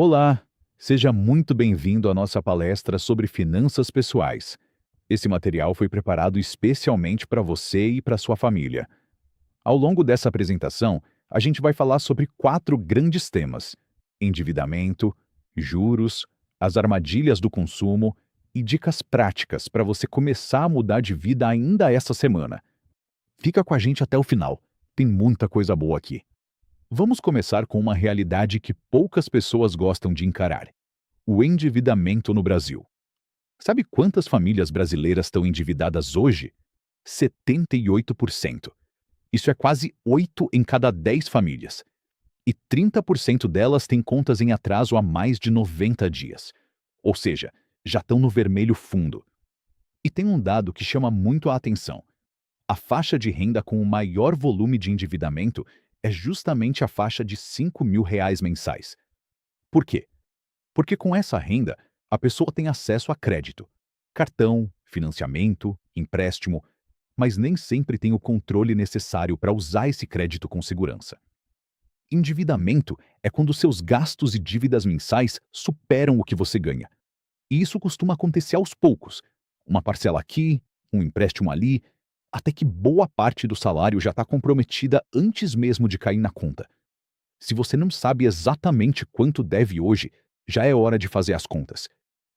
Olá, seja muito bem-vindo à nossa palestra sobre finanças pessoais. Esse material foi preparado especialmente para você e para sua família. Ao longo dessa apresentação, a gente vai falar sobre 4 grandes temas: endividamento, juros, as armadilhas do consumo e dicas práticas para você começar a mudar de vida ainda essa semana. Fica com a gente até o final. Tem muita coisa boa aqui. Vamos começar com uma realidade que poucas pessoas gostam de encarar: o endividamento no Brasil. Sabe quantas famílias brasileiras estão endividadas hoje? 78%. Isso é quase 8 em cada 10 famílias. E 30% delas têm contas em atraso há mais de 90 dias. Ou seja, já estão no vermelho fundo. E tem um dado que chama muito a atenção. A faixa de renda com o maior volume de endividamento é justamente a faixa de R$ 5.000 mensais. Por quê? Porque com essa renda, a pessoa tem acesso a crédito, cartão, financiamento, empréstimo, mas nem sempre tem o controle necessário para usar esse crédito com segurança. Endividamento é quando seus gastos e dívidas mensais superam o que você ganha. E isso costuma acontecer aos poucos. Uma parcela aqui, um empréstimo ali, até que boa parte do salário já está comprometida antes mesmo de cair na conta. Se você não sabe exatamente quanto deve hoje, já é hora de fazer as contas.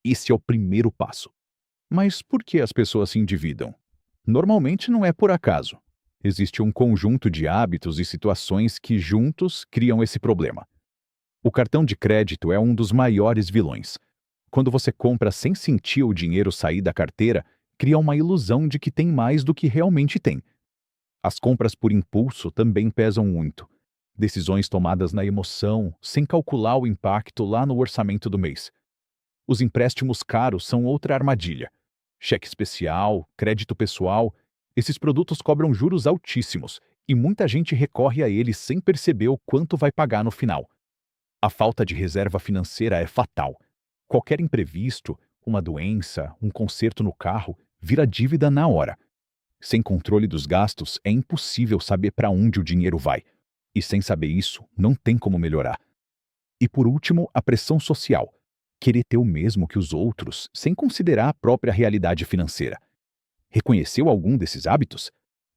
Esse é o primeiro passo. Mas por que as pessoas se endividam? Normalmente não é por acaso. Existe um conjunto de hábitos e situações que juntos criam esse problema. O cartão de crédito é um dos maiores vilões. Quando você compra sem sentir o dinheiro sair da carteira, cria uma ilusão de que tem mais do que realmente tem. As compras por impulso também pesam muito. Decisões tomadas na emoção, sem calcular o impacto lá no orçamento do mês. Os empréstimos caros são outra armadilha. Cheque especial, crédito pessoal, esses produtos cobram juros altíssimos e muita gente recorre a eles sem perceber o quanto vai pagar no final. A falta de reserva financeira é fatal. Qualquer imprevisto, uma doença, um conserto no carro, vira dívida na hora. Sem controle dos gastos, é impossível saber para onde o dinheiro vai. E sem saber isso, não tem como melhorar. E por último, a pressão social. Querer ter o mesmo que os outros, sem considerar a própria realidade financeira. Reconheceu algum desses hábitos?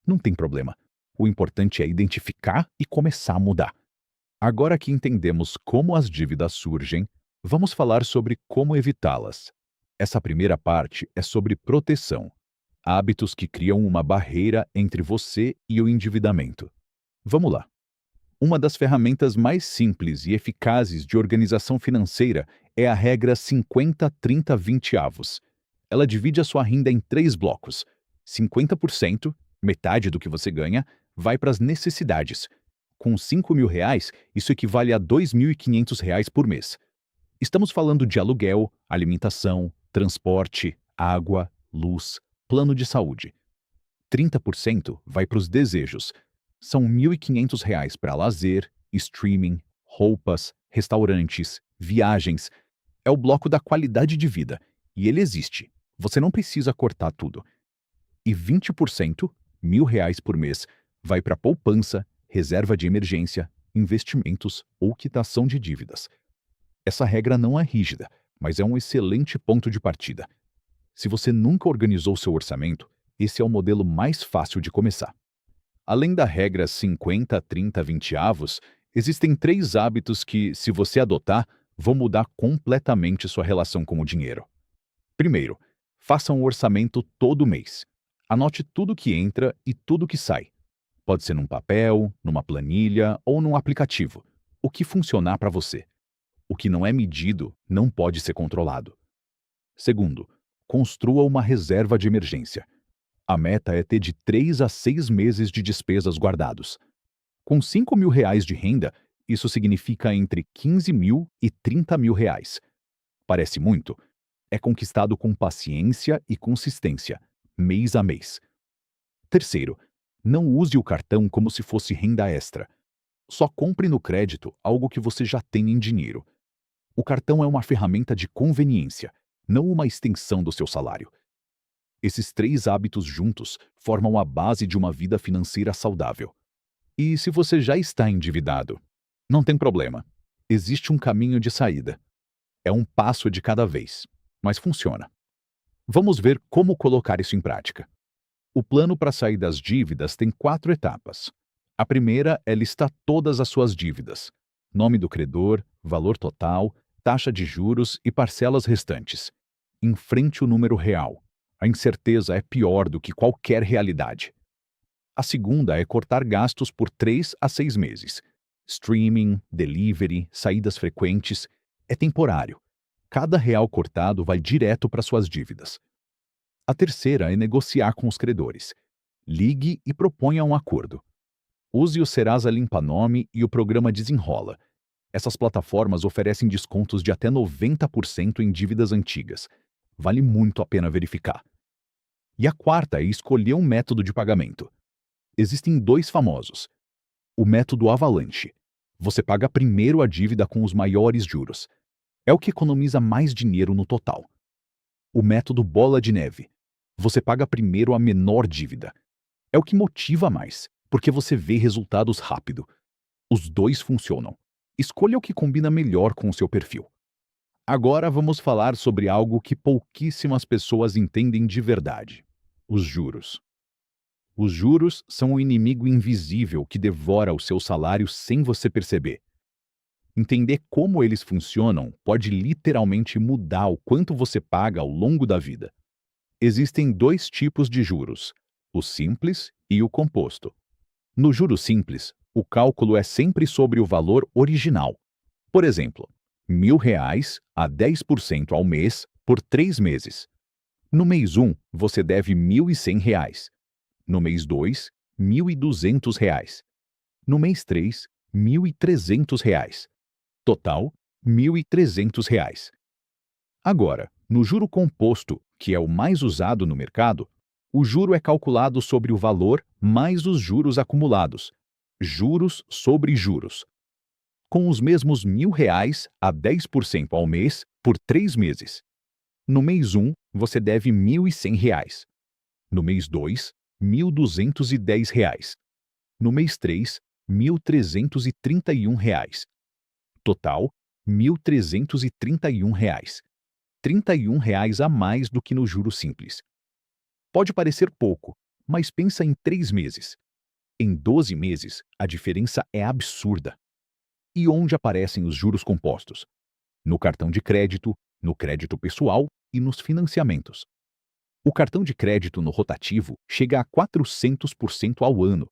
Não tem problema. O importante é identificar e começar a mudar. Agora que entendemos como as dívidas surgem, vamos falar sobre como evitá-las. Essa primeira parte é sobre proteção. Hábitos que criam uma barreira entre você e o endividamento. Vamos lá. Uma das ferramentas mais simples e eficazes de organização financeira é a regra 50-30-20 avos. Ela divide a sua renda em 3 blocos. 50%, metade do que você ganha, vai para as necessidades. Com R$ 5.000, isso equivale a R$ 2.500 por mês. Estamos falando de aluguel, alimentação, transporte, água, luz, plano de saúde. 30% vai para os desejos. São R$ 1.500 para lazer, streaming, roupas, restaurantes, viagens. É o bloco da qualidade de vida. E ele existe. Você não precisa cortar tudo. E 20%, R$ 1.000 por mês, vai para poupança, reserva de emergência, investimentos ou quitação de dívidas. Essa regra não é rígida, mas é um excelente ponto de partida. Se você nunca organizou seu orçamento, esse é o modelo mais fácil de começar. Além da regra 50-30-20 avos, existem 3 hábitos que, se você adotar, vão mudar completamente sua relação com o dinheiro. Primeiro, faça um orçamento todo mês. Anote tudo que entra e tudo que sai. Pode ser num papel, numa planilha ou num aplicativo. O que funcionar para você. O que não é medido não pode ser controlado. Segundo, construa uma reserva de emergência. A meta é ter de 3 a 6 meses de despesas guardados. Com R$ 5.000 de renda, isso significa entre 15 mil e 30 mil reais. Parece muito? É conquistado com paciência e consistência, mês a mês. Terceiro, não use o cartão como se fosse renda extra. Só compre no crédito algo que você já tem em dinheiro. O cartão é uma ferramenta de conveniência, não uma extensão do seu salário. Esses 3 hábitos juntos formam a base de uma vida financeira saudável. E se você já está endividado? Não tem problema. Existe um caminho de saída. É um passo de cada vez, mas funciona. Vamos ver como colocar isso em prática. O plano para sair das dívidas tem 4 etapas. A primeira é listar todas as suas dívidas: nome do credor, valor total, taxa de juros e parcelas restantes. Enfrente o número real. A incerteza é pior do que qualquer realidade. A segunda é cortar gastos por 3 a 6 meses. Streaming, delivery, saídas frequentes. É temporário. Cada real cortado vai direto para suas dívidas. A terceira é negociar com os credores. Ligue e proponha um acordo. Use o Serasa Limpa Nome e o programa Desenrola. Essas plataformas oferecem descontos de até 90% em dívidas antigas. Vale muito a pena verificar. E a quarta é escolher um método de pagamento. Existem 2 famosos. O método Avalanche. Você paga primeiro a dívida com os maiores juros. É o que economiza mais dinheiro no total. O método Bola de Neve. Você paga primeiro a menor dívida. É o que motiva mais, porque você vê resultados rápido. Os 2 funcionam. Escolha o que combina melhor com o seu perfil. Agora vamos falar sobre algo que pouquíssimas pessoas entendem de verdade: os juros. Os juros são o inimigo invisível que devora o seu salário sem você perceber. Entender como eles funcionam pode literalmente mudar o quanto você paga ao longo da vida. Existem 2 tipos de juros: o simples e o composto. No juro simples, o cálculo é sempre sobre o valor original. Por exemplo, R$ 1.000 a 10% ao mês por 3 meses. No mês 1, você deve R$ 1.100. No mês 2, R$ 1.200. No mês 3, R$ 1.300. Total, R$ 1.300. Agora, no juro composto, que é o mais usado no mercado, o juro é calculado sobre o valor mais os juros acumulados. Juros sobre juros. Com os mesmos R$ 1.000 a 10% ao mês por 3 meses. No mês 1, você deve R$ 1.100. No mês 2, R$ 1.210. No mês 3, R$ 1.331. Total, R$ 1.331. R$ 31 a mais do que no juro simples. Pode parecer pouco, mas pensa em 3 meses. Em 12 meses, a diferença é absurda. E onde aparecem os juros compostos? No cartão de crédito, no crédito pessoal e nos financiamentos. O cartão de crédito no rotativo chega a 400% ao ano.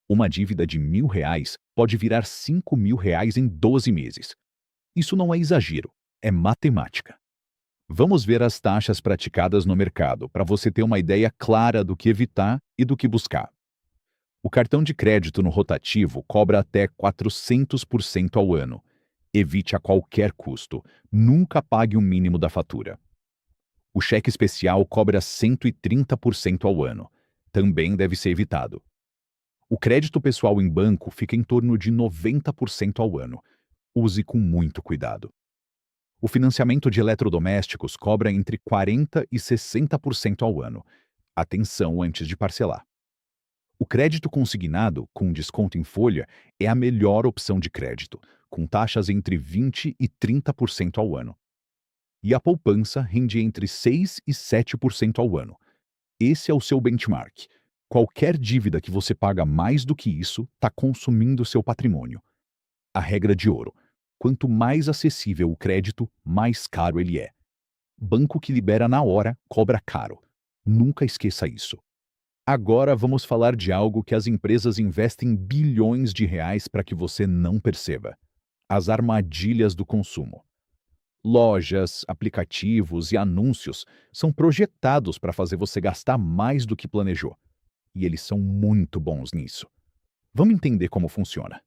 Uma dívida de R$ 1.000 pode virar R$ 5.000 em 12 meses. Isso não é exagero, é matemática. Vamos ver as taxas praticadas no mercado para você ter uma ideia clara do que evitar e do que buscar. O cartão de crédito no rotativo cobra até 400% ao ano. Evite a qualquer custo. Nunca pague o mínimo da fatura. O cheque especial cobra 130% ao ano. Também deve ser evitado. O crédito pessoal em banco fica em torno de 90% ao ano. Use com muito cuidado. O financiamento de eletrodomésticos cobra entre 40% e 60% ao ano. Atenção antes de parcelar. O crédito consignado, com desconto em folha, é a melhor opção de crédito, com taxas entre 20% e 30% ao ano. E a poupança rende entre 6% e 7% ao ano. Esse é o seu benchmark. Qualquer dívida que você paga mais do que isso está consumindo seu patrimônio. A regra de ouro: quanto mais acessível o crédito, mais caro ele é. Banco que libera na hora cobra caro. Nunca esqueça isso. Agora vamos falar de algo que as empresas investem bilhões de reais para que você não perceba: as armadilhas do consumo. Lojas, aplicativos e anúncios são projetados para fazer você gastar mais do que planejou. E eles são muito bons nisso. Vamos entender como funciona.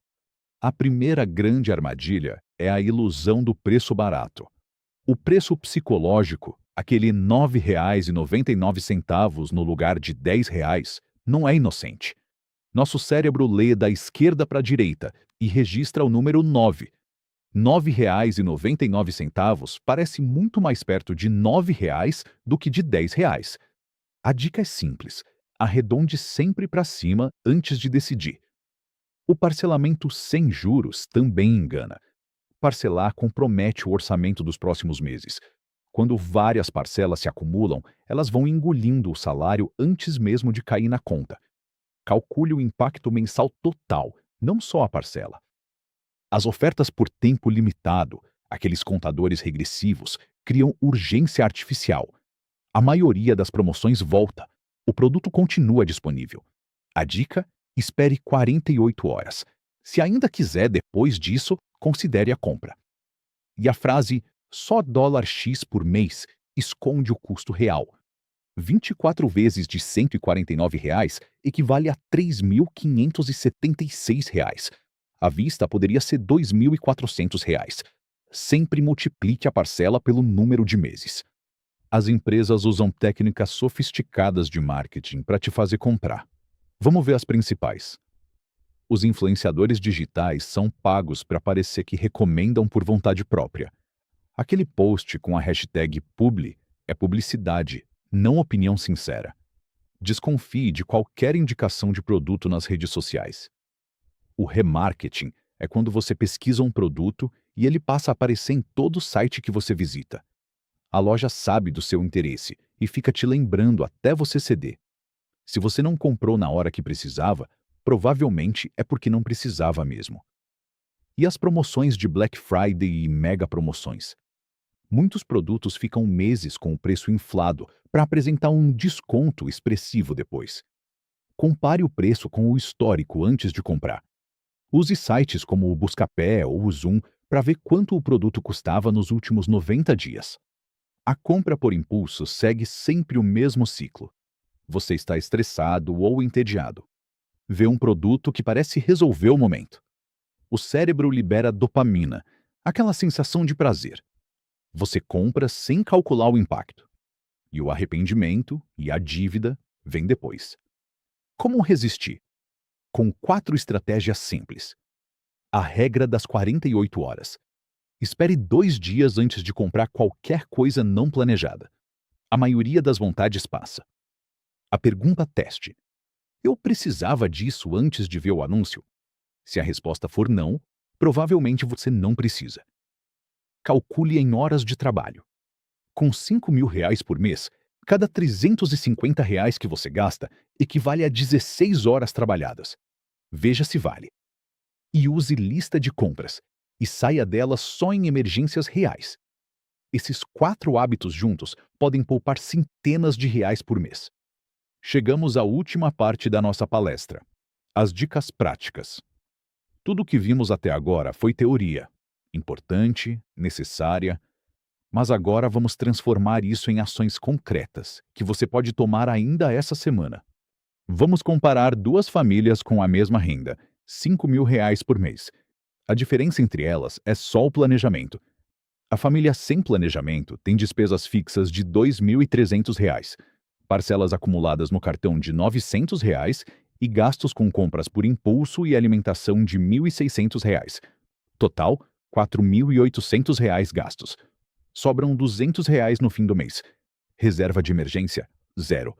A primeira grande armadilha é a ilusão do preço barato. O preço psicológico, aquele R$ 9,99 no lugar de R$ 10, não é inocente. Nosso cérebro lê da esquerda para a direita e registra o número 9. R$ 9,99 parece muito mais perto de R$ 9 do que de R$ 10. A dica é simples: arredonde sempre para cima antes de decidir. O parcelamento sem juros também engana. parcelar compromete o orçamento dos próximos meses. Quando várias parcelas se acumulam, elas vão engolindo o salário antes mesmo de cair na conta. Calcule o impacto mensal total, não só a parcela. As ofertas por tempo limitado, aqueles contadores regressivos, criam urgência artificial. A maioria das promoções volta. O produto continua disponível. A dica: espere 48 horas. Se ainda quiser depois disso, considere a compra. E a frase só $X por mês esconde o custo real. 24 vezes de R$ 149 equivale a R$ 3.576. À vista poderia ser R$ 2.400. Sempre multiplique a parcela pelo número de meses. As empresas usam técnicas sofisticadas de marketing para te fazer comprar. Vamos ver as principais. Os influenciadores digitais são pagos para parecer que recomendam por vontade própria. Aquele post com a hashtag publi é publicidade, não opinião sincera. Desconfie de qualquer indicação de produto nas redes sociais. O remarketing é quando você pesquisa um produto e ele passa a aparecer em todo site que você visita. A loja sabe do seu interesse e fica te lembrando até você ceder. Se você não comprou na hora que precisava, provavelmente é porque não precisava mesmo. E as promoções de Black Friday e mega promoções? Muitos produtos ficam meses com o preço inflado para apresentar um desconto expressivo depois. Compare o preço com o histórico antes de comprar. Use sites como o Buscapé ou o Zoom para ver quanto o produto custava nos últimos 90 dias. A compra por impulso segue sempre o mesmo ciclo. Você está estressado ou entediado. Vê um produto que parece resolver o momento. O cérebro libera dopamina, aquela sensação de prazer. Você compra sem calcular o impacto. E o arrependimento e a dívida vêm depois. Como resistir? Com 4 estratégias simples. A regra das 48 horas. Espere 2 dias antes de comprar qualquer coisa não planejada. A maioria das vontades passa. A pergunta teste. Eu precisava disso antes de ver o anúncio? Se a resposta for não, provavelmente você não precisa. Calcule em horas de trabalho. Com R$ 5.000 por mês, cada R$ 350 que você gasta equivale a 16 horas trabalhadas. Veja se vale. E use lista de compras e saia dela só em emergências reais. Esses 4 hábitos juntos podem poupar centenas de reais por mês. Chegamos à última parte da nossa palestra. As dicas práticas. Tudo o que vimos até agora foi teoria. Importante, necessária, mas agora vamos transformar isso em ações concretas, que você pode tomar ainda essa semana. Vamos comparar 2 famílias com a mesma renda, R$ 5.000 por mês. A diferença entre elas é só o planejamento. A família sem planejamento tem despesas fixas de R$ 2.300, parcelas acumuladas no cartão de R$ 900 e gastos com compras por impulso e alimentação de R$ 1.600. Total, R$ 4.800 gastos. Sobram R$ 200 no fim do mês. Reserva de emergência, zero.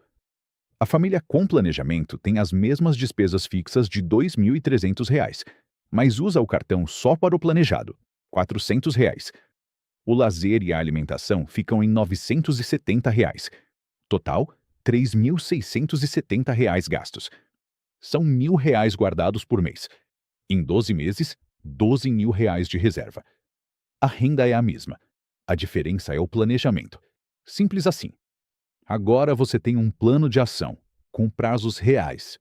A família com planejamento tem as mesmas despesas fixas de R$ 2.300, mas usa o cartão só para o planejado, R$ 400. O lazer e a alimentação ficam em R$ 970. Total, R$ 3.670 gastos. São R$ 1.000 guardados por mês. Em 12 meses, R$ 12.000 de reserva. A renda é a mesma. A diferença é o planejamento. Simples assim. Agora você tem um plano de ação, com prazos reais.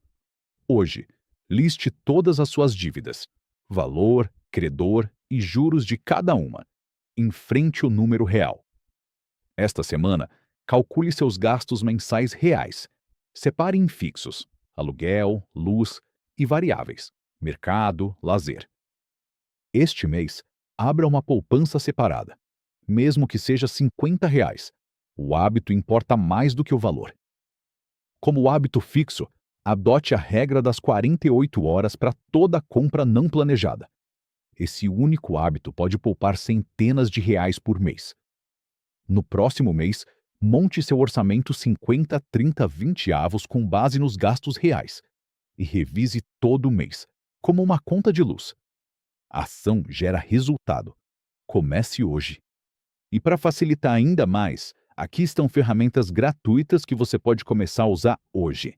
Hoje, liste todas as suas dívidas, valor, credor e juros de cada uma. Enfrente o número real. Esta semana, calcule seus gastos mensais reais. Separe em fixos, aluguel, luz e variáveis, mercado, lazer. Este mês, abra uma poupança separada, mesmo que seja R$ 50. O hábito importa mais do que o valor. Como hábito fixo, adote a regra das 48 horas para toda compra não planejada. Esse único hábito pode poupar centenas de reais por mês. No próximo mês, monte seu orçamento 50, 30, 20 avos com base nos gastos reais e revise todo mês, como uma conta de luz. A ação gera resultado. Comece hoje. E para facilitar ainda mais, aqui estão ferramentas gratuitas que você pode começar a usar hoje.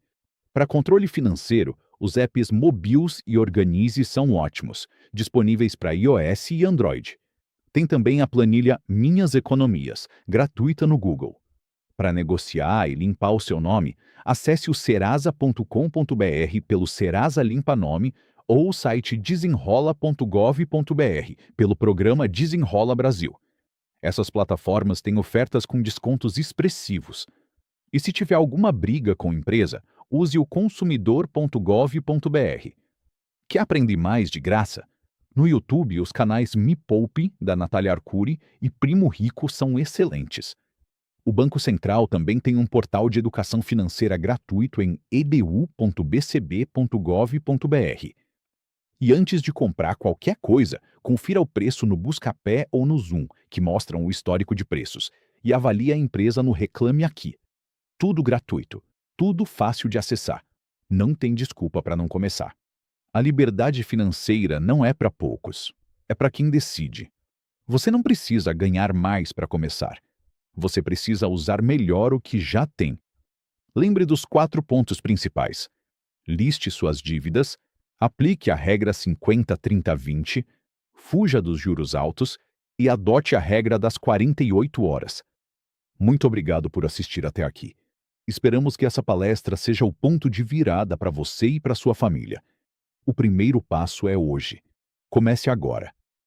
Para controle financeiro, os apps Mobius e Organize são ótimos, disponíveis para iOS e Android. Tem também a planilha Minhas Economias, gratuita no Google. Para negociar e limpar o seu nome, acesse o serasa.com.br pelo Serasa Limpa Nome ou o site desenrola.gov.br pelo programa Desenrola Brasil. Essas plataformas têm ofertas com descontos expressivos. E se tiver alguma briga com a empresa, use o consumidor.gov.br. Quer aprender mais de graça? No YouTube, os canais Me Poupe, da Natália Arcuri, e Primo Rico são excelentes. O Banco Central também tem um portal de educação financeira gratuito em edu.bcb.gov.br. E antes de comprar qualquer coisa, confira o preço no Buscapé ou no Zoom, que mostram o histórico de preços, e avalie a empresa no Reclame Aqui. Tudo gratuito, tudo fácil de acessar. Não tem desculpa para não começar. A liberdade financeira não é para poucos, é para quem decide. Você não precisa ganhar mais para começar. Você precisa usar melhor o que já tem. Lembre dos 4 pontos principais. Liste suas dívidas, aplique a regra 50-30-20, fuja dos juros altos e adote a regra das 48 horas. Muito obrigado por assistir até aqui. Esperamos que essa palestra seja o ponto de virada para você e para sua família. O primeiro passo é hoje. Comece agora.